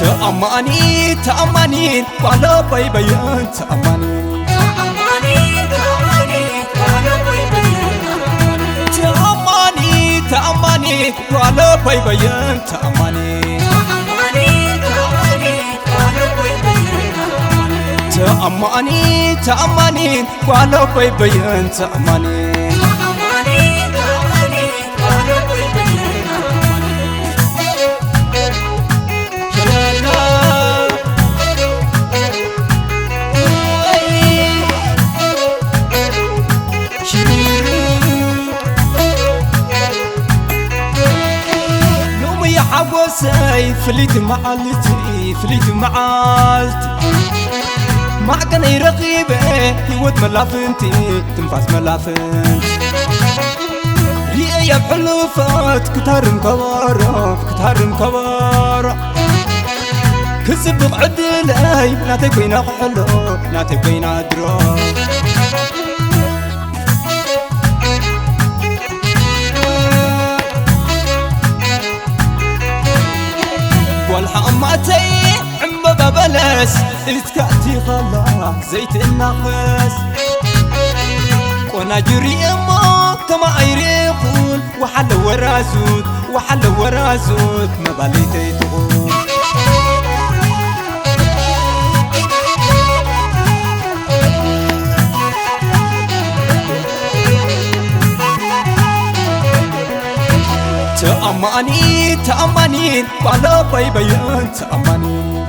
تأماني تأماني ولا باي بيان تأماني تأماني تأماني ولا باي بيان تأماني تأماني تأماني ولا باي بيان تأماني عوسي فليت معالتي فليت معالتي معقني رقيبة يود ملافنتي تنفاس ملافنتي ريا بحلوفات كتار مكبارة كتار مكبارة كسب بعدلي ناتي بينا حلو ناتي بينا درو والحماتي عم ببلس اتكاتي خلاص زيت النخس ونجري امو كما يريقون وحل ورازوت وحل ورازوت مباليتي تقول تأماني تأماني ولا باي بيان تأماني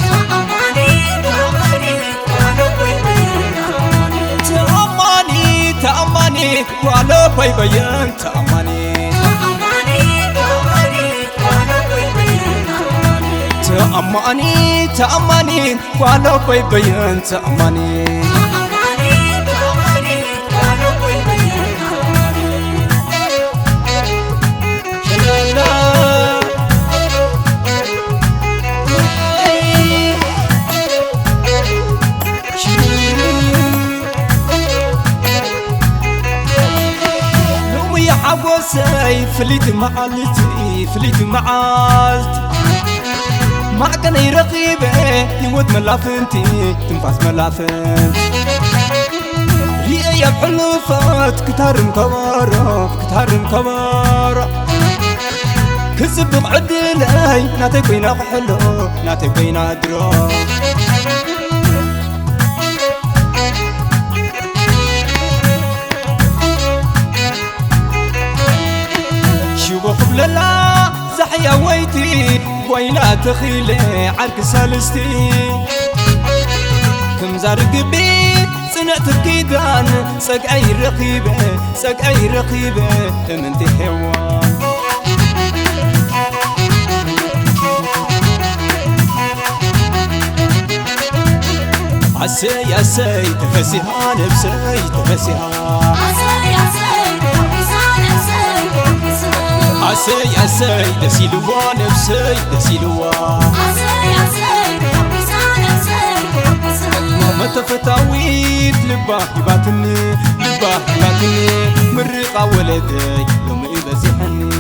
تأماني تأماني ولا باي بيان تأماني تأماني تأماني ولا باي بيان تأماني عوسي فليت معالتي فليت معالتي معقني رقيبة يود ملافنتي تنفاس ملافنتي ريا بحلوفات كتار مكبارة كتار مكبارة كسب بعدلي ناتي بينا حلو ناتي بينا درو لا زحيا ويتي ويلا تخيلي عرك سالستي كم زارق بي سنة الكيدان سقعي رقيبة سقعي رقيبة تمنتي حيوان عسي يا سي تفسيها نفسي تفسيها عسي يا سي دسيلوا نفسي دسيلوا ماما تفتاويت لباه يباتني لباه يباتني مرقة ولدي يوم إذا زحني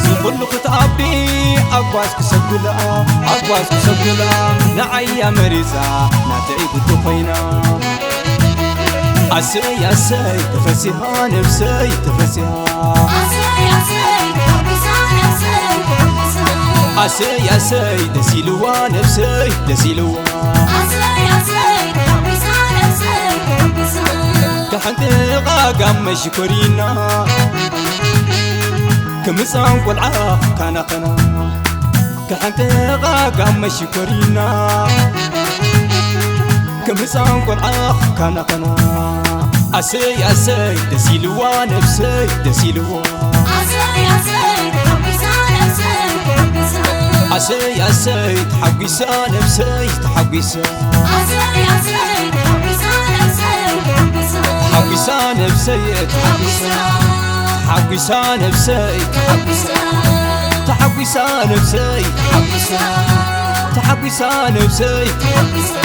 زقل خطابي أقواس كسبلا أقواس كسبلا نعيا مريزة ناتعيد الدفينة عسي يا سي تفسيها نفسي تفسيها عسي يا سي دسيلوا نفسي دسيلوا كحنت غاقام مشكورينا كمسان قلعة كان قنا كحنت غاقام مشكورينا كمسان قلعة كان قنا عسي يا سي دسيلوا نفسي دسيلوا عسي يا سي تحقيسا نفسي تحقيسا تحقيسا نفسي تحقيسا تحقيسا نفسي تحقيسا تحقيسا نفسي تحقيسا تحقيسا نفسي تحقيسا